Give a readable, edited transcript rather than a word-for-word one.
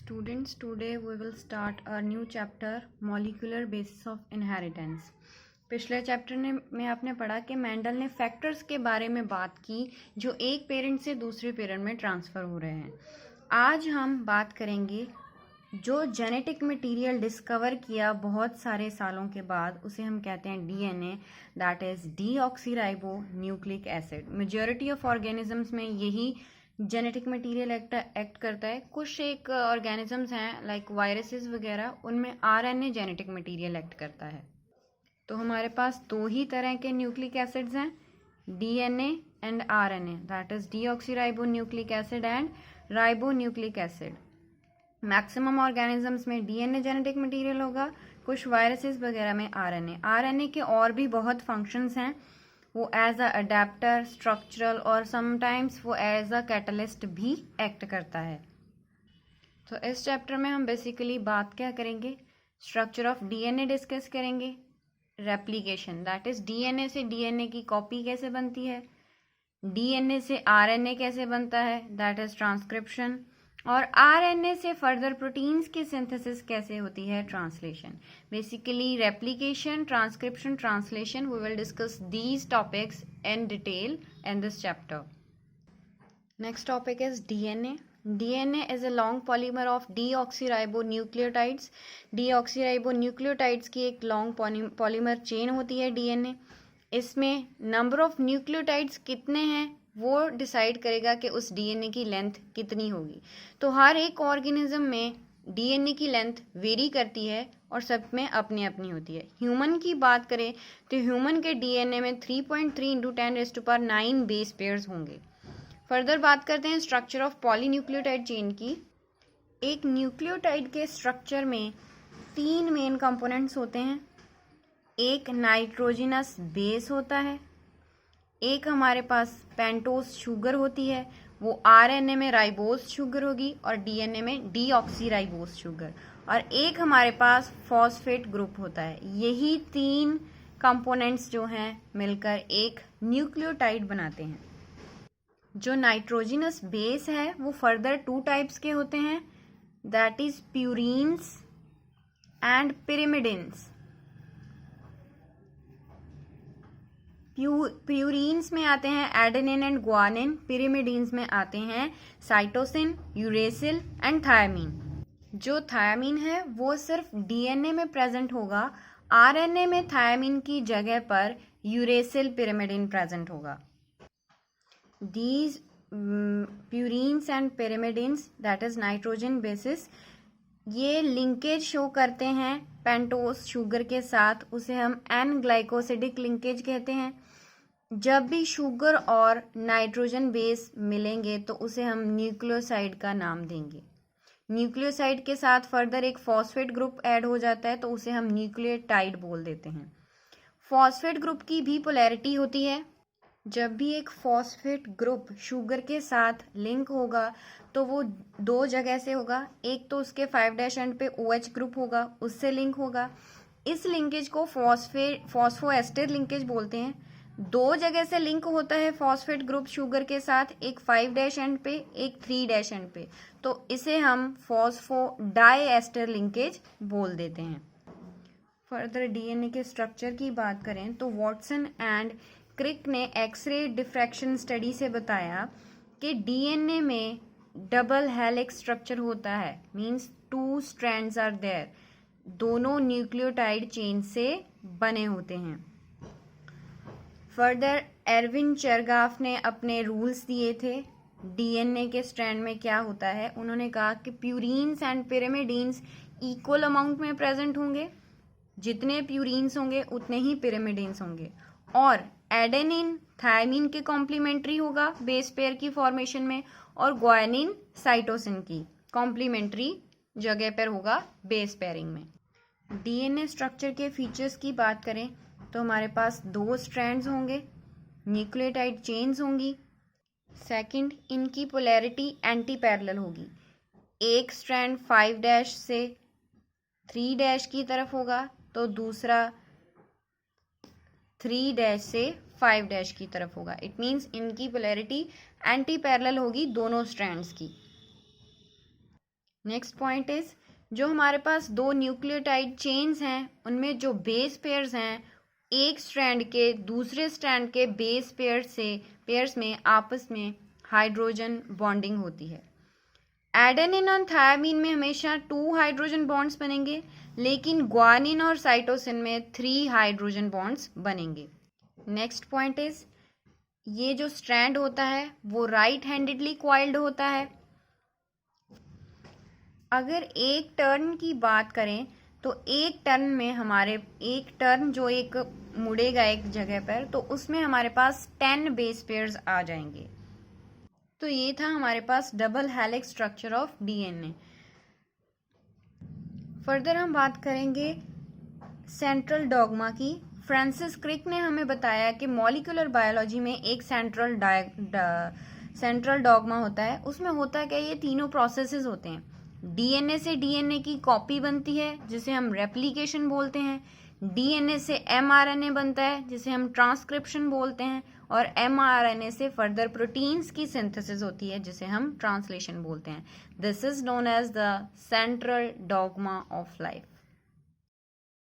Students, today we will start a new chapter, Molecular Basis of Inheritance. पिछले chapter में आपने पढ़ा कि मेंडल ने फैक्टर्स के बारे में बात की जो एक पेरेंट से दूसरे पेरेंट में ट्रांसफ़र हो रहे हैं। आज हम बात करेंगे जो जेनेटिक मटेरियल डिस्कवर किया बहुत सारे सालों के बाद, उसे हम कहते हैं DNA, that is deoxyribo nucleic acid. Majority of organisms में यही जेनेटिक मटेरियल एक्ट करता है। कुछ एक ऑर्गेनिजम्स हैं लाइक वायरसेस वगैरह, उनमें आरएनए जेनेटिक मटेरियल एक्ट करता है। तो हमारे पास दो ही तरह के न्यूक्लिक एसिड्स हैं, DNA and RNA, that is deoxyribo nucleic acid and ribo nucleic acid. Maximum organisms में डीएनए जेनेटिक मटेरियल होगा, कुछ वायरसेस वगैरह में आरएनए। आरएनए के और भी बहुत फंक्शंस हैं, वो एज अ अडेप्टर, स्ट्रक्चरल और समटाइम्स वो एज अ कैटलिस्ट भी एक्ट करता है। तो इस चैप्टर में हम बेसिकली बात क्या करेंगे, स्ट्रक्चर ऑफ डीएनए डिस्कस करेंगे, रेप्लिकेशन दैट इज डीएनए से डीएनए की कॉपी कैसे बनती है, डीएनए से आरएनए कैसे बनता है दैट इज ट्रांसक्रिप्शन, और आरएनए से फर्दर प्रोटीन्स की सिंथेसिस कैसे होती है, translation. Basically replication, transcription, translation, we will discuss these topics in detail in this chapter. Next topic is DNA. DNA is a long polymer of deoxyribonucleotides. Deoxyribonucleotides की एक long polymer chain होती है DNA। इसमें number of nucleotides कितने हैं वो decide करेगा कि उस डीएनए की लेंथ कितनी होगी। तो हर एक ऑर्गेनिज्म में डीएनए की लेंथ वेरी करती है और सब में अपनी अपनी होती है। ह्यूमन की बात करें तो ह्यूमन के डीएनए में 3.3 × 10⁹ बेस पेयर्स होंगे। फर्दर बात करते हैं स्ट्रक्चर ऑफ पॉलीन्यूक्लियोटाइड चेन की। एक न्यूक्लियोटाइड के स्ट्रक्चर में 3 मेन कंपोनेंट्स होते हैं। एक नाइट्रोजिनस बेस होता है, एक हमारे पास पेंटोस शुगर होती है, वो आरएनए में राइबोस शुगर होगी और डीएनए में डीऑक्सीराइबोस शुगर, और एक हमारे पास फॉस्फेट ग्रुप होता है। यही 3 कंपोनेंट्स जो हैं मिलकर एक न्यूक्लियोटाइड बनाते हैं। जो नाइट्रोजिनस बेस है वो फर्दर 2 टाइप्स के होते हैं, दैट इज प्यूरीन्स एंड पिरिमिडिन्स। प्यूरीन्स में आते हैं एडेनिन एंड ग्वानिन, पिरिमिडीन्स में आते हैं साइटोसिन, यूरेसिल एंड थायमीन। जो थायमीन है वो सिर्फ डीएनए में प्रेजेंट होगा, आरएनए में थायमीन की जगह पर यूरेसिल पिरिमिडीन प्रेजेंट होगा। These purines and pyrimidines that is nitrogen bases, ये लिंकेज शो करते हैं पेंटोस शुगर के साथ, उसे हम एन ग्लाइकोसिडिक लिंकेज कहते हैं। जब भी शुगर और नाइट्रोजन बेस मिलेंगे तो उसे हम न्यूक्लियोसाइड का नाम देंगे। न्यूक्लियोसाइड के साथ फर्दर एक फॉस्फेट ग्रुप ऐड हो जाता है तो उसे हम न्यूक्लियोटाइड बोल देते हैं। फॉस्फेट ग्रुप की भी पोलैरिटी होती है। जब भी एक फॉस्फेट ग्रुप शुगर के साथ लिंक होगा तो वो 2 जगह से होगा। एक तो उसके 5' एंड पे OH ग्रुप होगा, उससे लिंक होगा। इस लिंकेज को फॉस्फोएस्टर लिंकेज बोलते हैं। 2 जगह से लिंक होता है फॉस्फेट ग्रुप शुगर के साथ, एक 5' एंड पे, एक 3' एंड पे, तो इसे हम फॉस्फोडाइएस्टर लिंकेज बोल देते हैं। फर्दर डीएनए के स्ट्रक्चर की बात करें तो वॉटसन एंड क्रिक ने एक्सरे डिफ्रैक्शन स्टडी से बताया कि डीएनए में डबल हेलिक्स स्ट्रक्चर होता है, मींस 2 स्ट्रैंड्स आर देयर, दोनों न्यूक्लियोटाइड चेन से बने होते हैं। फर्दर एरविन चेरगाफ ने अपने रूल्स दिए थे डीएनए के स्ट्रैंड में क्या होता है। उन्होंने कहा कि प्यूरीन्स एंड पिरिमिडीन्स इक्वल अमाउंट में प्रेजेंट होंगे, जितने प्यूरीन्स होंगे उतने ही पिरिमिडीन्स होंगे, और एडेनिन थायमीन के कॉम्प्लीमेंट्री होगा बेस पेयर की फॉर्मेशन में, और ग्वानिन साइटोसिन की कॉम्प्लीमेंट्री जगह पर होगा बेस पेयरिंग में। डीएनए स्ट्रक्चर के फीचर्स की बात करें तो हमारे पास 2 स्ट्रैंड्स होंगे, न्यूक्लियोटाइड चेन्स होंगी। सेकंड, इनकी पोलैरिटी एंटी पैरेलल होगी। एक स्ट्रैंड 5' से 3' की तरफ होगा तो दूसरा 3' से 5' की तरफ होगा। इट मीन्स इनकी पोलैरिटी एंटी पैरेलल होगी दोनों स्ट्रैंड्स की। नेक्स्ट पॉइंट इज, जो हमारे पास दो न्यूक्लियोटाइड चेन्स हैं उनमें जो बेस पेयर्स हैं, एक स्ट्रैंड के दूसरे स्ट्रैंड के बेस पेयर्स में आपस में हाइड्रोजन बॉन्डिंग होती है। एडेनिन और थायमिन में हमेशा 2 हाइड्रोजन बॉन्ड्स बनेंगे, लेकिन ग्वानिन और साइटोसिन में 3 हाइड्रोजन बॉन्ड्स बनेंगे। नेक्स्ट पॉइंट इज, ये जो स्ट्रैंड होता है वो राइट हैंडेडली कॉइल्ड होता है। अगर एक टर्न की बात करें तो एक टर्न जो एक मुड़ेगा एक जगह पर, तो उसमें हमारे पास 10 बेस पेयर्स आ जाएंगे। तो ये था हमारे पास double helix structure of DNA. Further हम बात करेंगे सेंट्रल डॉगमा की। फ्रांसिस क्रिक ने हमें बताया कि मॉलिक्यूलर बायोलॉजी में एक सेंट्रल डॉगमा होता है। उसमें होता क्या, ये तीनों प्रोसेसेस होते हैं। डीएनए से डीएनए की कॉपी बनती है जिसे हम रेप्लिकेशन बोलते हैं। डीएनए से एमआरएनए बनता है जिसे हम ट्रांसक्रिप्शन बोलते हैं। और एमआरएनए से फर्दर प्रोटीन्स की सिंथेसिस होती है जिसे हम ट्रांसलेशन बोलते हैं। This is known as the central dogma of life.